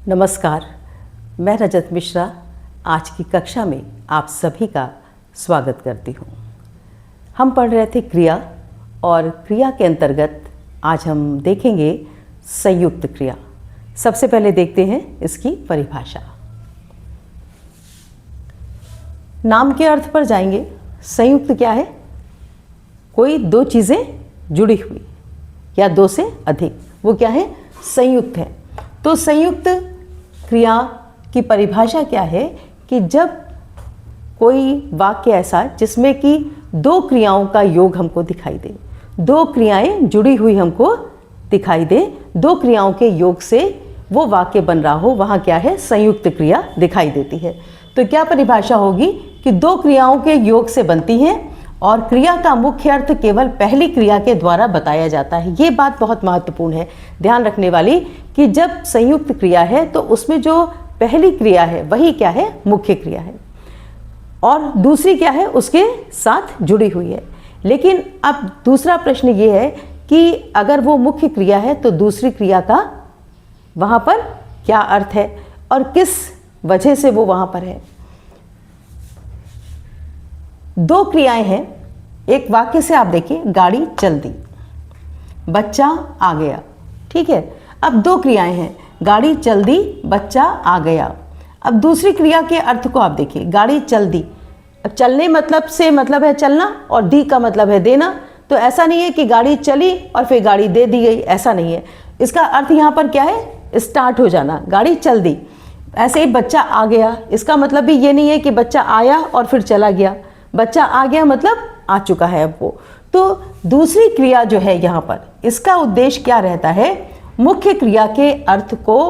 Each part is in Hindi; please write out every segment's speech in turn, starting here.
नमस्कार, मैं रजत मिश्रा आज की कक्षा में आप सभी का स्वागत करती हूँ। हम पढ़ रहे थे क्रिया और क्रिया के अंतर्गत आज हम देखेंगे संयुक्त क्रिया। सबसे पहले देखते हैं इसकी परिभाषा। नाम के अर्थ पर जाएंगे। संयुक्त क्या है? कोई दो चीज़ें जुड़ी हुई या दो से अधिक, वो क्या है? संयुक्त है। तो संयुक्त क्रिया की परिभाषा क्या है कि जब कोई वाक्य ऐसा जिसमें कि दो क्रियाओं का योग हमको दिखाई दे, दो क्रियाएं जुड़ी हुई हमको दिखाई दे, दो क्रियाओं के योग से वो वाक्य बन रहा हो, वहाँ क्या है? संयुक्त क्रिया दिखाई देती है। तो क्या परिभाषा होगी कि दो क्रियाओं के योग से बनती हैं और क्रिया का मुख्य अर्थ केवल पहली क्रिया के द्वारा बताया जाता है। ये बात बहुत महत्वपूर्ण है, ध्यान रखने वाली, कि जब संयुक्त क्रिया है तो उसमें जो पहली क्रिया है वही क्या है? मुख्य क्रिया है, और दूसरी क्या है? उसके साथ जुड़ी हुई है। लेकिन अब दूसरा प्रश्न ये है कि अगर वो मुख्य क्रिया है तो दूसरी क्रिया का वहाँ पर क्या अर्थ है और किस वजह से वो वहाँ पर है। दो क्रियाएं हैं। एक वाक्य से आप देखिए, गाड़ी चल दी, बच्चा आ गया। ठीक है, अब दो क्रियाएं हैं, गाड़ी चल दी, बच्चा आ गया। अब दूसरी क्रिया के अर्थ को आप देखिए, गाड़ी चल दी। अब चलने मतलब से मतलब है चलना और दी का मतलब है देना। तो ऐसा नहीं है कि गाड़ी चली और फिर गाड़ी दे दी गई, ऐसा नहीं है। इसका अर्थ यहाँ पर क्या है? स्टार्ट हो जाना, गाड़ी चल दी। ऐसे ही बच्चा आ गया, इसका मतलब भी ये नहीं है कि बच्चा आया और फिर चला गया। बच्चा आ गया मतलब आ चुका है अब वो। तो दूसरी क्रिया जो है यहाँ पर, इसका उद्देश्य क्या रहता है? मुख्य क्रिया के अर्थ को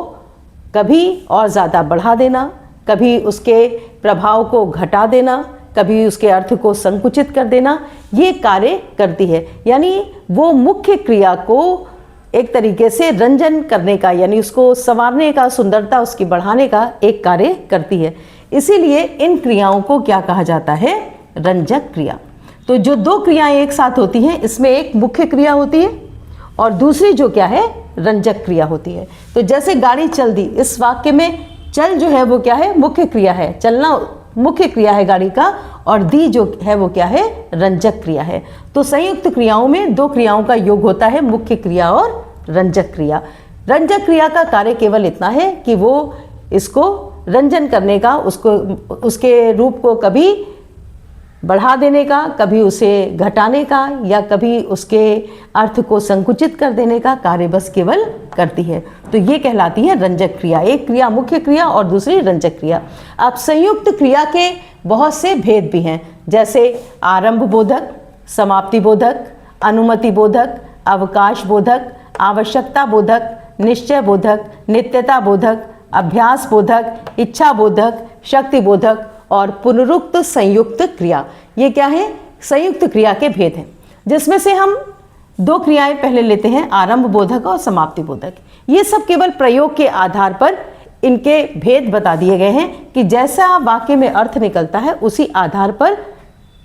कभी और ज़्यादा बढ़ा देना, कभी उसके प्रभाव को घटा देना, कभी उसके अर्थ को संकुचित कर देना, ये कार्य करती है। यानी वो मुख्य क्रिया को एक तरीके से रंजन करने का, यानी उसको संवारने का, सुंदरता उसकी बढ़ाने का एक कार्य करती है। इसीलिए इन क्रियाओं को क्या कहा जाता है? रंजक क्रिया। तो जो दो क्रियाएं एक साथ होती हैं, इसमें एक मुख्य क्रिया होती है और दूसरी जो क्या है? रंजक क्रिया होती है। तो जैसे गाड़ी चल दी, इस वाक्य में चल जो है वो क्या है? मुख्य क्रिया है, चलना मुख्य क्रिया है गाड़ी का, और दी जो है वो क्या है? रंजक क्रिया है। तो संयुक्त क्रियाओं में दो क्रियाओं का योग होता है, मुख्य क्रिया और रंजक क्रिया। रंजक क्रिया का कार्य केवल इतना है कि वो इसको रंजन करने का, उसको उसके रूप को कभी बढ़ा देने का, कभी उसे घटाने का, या कभी उसके अर्थ को संकुचित कर देने का कार्य बस केवल करती है। तो ये कहलाती है रंजक क्रिया। एक क्रिया मुख्य क्रिया और दूसरी रंजक क्रिया। अब संयुक्त क्रिया के बहुत से भेद भी हैं, जैसे आरंभ बोधक, समाप्ति बोधक, अनुमति बोधक, अवकाश बोधक, आवश्यकता बोधक, निश्चय बोधक, नित्यता बोधक, अभ्यास बोधक, इच्छा बोधक, शक्ति बोधक और पुनरुक्त संयुक्त क्रिया। ये क्या है? संयुक्त क्रिया के भेद हैं, जिसमें से हम दो क्रियाएं पहले लेते हैं, आरंभ बोधक और समाप्ति बोधक। ये सब केवल प्रयोग के आधार पर इनके भेद बता दिए गए हैं कि जैसा वाक्य में अर्थ निकलता है उसी आधार पर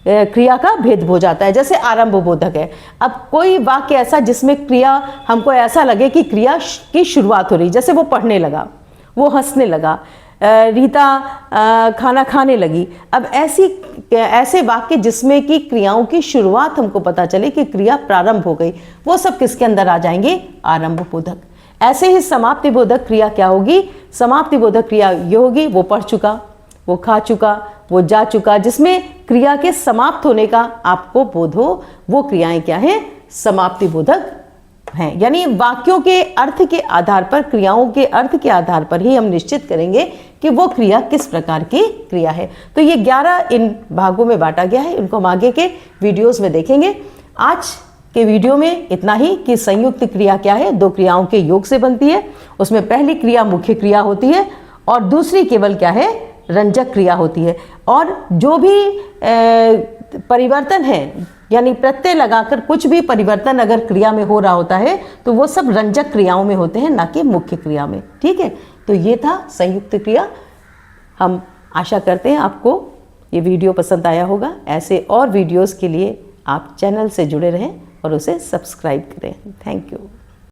क्रिया का भेद हो जाता है। जैसे आरंभ बोधक है, अब कोई वाक्य ऐसा जिसमें क्रिया हमको ऐसा लगे कि क्रिया की शुरुआत हो रही, जैसे वो पढ़ने लगा, वो हंसने लगा, रीता खाना खाने लगी। अब ऐसे वाक्य जिसमें कि क्रियाओं की शुरुआत हमको पता चले कि क्रिया प्रारंभ हो गई, वो सब किसके अंदर आ जाएंगे? आरंभ बोधक। ऐसे ही समाप्ति बोधक क्रिया क्या होगी? समाप्ति बोधक क्रिया ये होगी, वो पढ़ चुका, वो खा चुका, वो जा चुका, जिसमें क्रिया के समाप्त होने का आपको बोध हो, वो क्रियाएं क्या है? समाप्ति बोधक हैं। यानी वाक्यों के अर्थ के आधार पर, क्रियाओं के अर्थ के आधार पर ही हम निश्चित करेंगे कि वो क्रिया किस प्रकार की क्रिया है। तो ये 11 इन भागों में बांटा गया है, इनको हम आगे के वीडियोस में देखेंगे। आज के वीडियो में इतना ही कि संयुक्त क्रिया क्या है? दो क्रियाओं के योग से बनती है। उसमें पहली क्रिया मुख्य क्रिया होती है और दूसरी केवल क्या है? रंजक क्रिया होती है। और जो भी परिवर्तन है, यानी प्रत्यय लगाकर कुछ भी परिवर्तन अगर क्रिया में हो रहा होता है तो वो सब रंजक क्रियाओं में होते हैं, ना कि मुख्य क्रिया में। ठीक है, तो ये था संयुक्त क्रिया। हम आशा करते हैं आपको ये वीडियो पसंद आया होगा। ऐसे और वीडियोस के लिए आप चैनल से जुड़े रहें और उसे सब्सक्राइब करें। Thank you.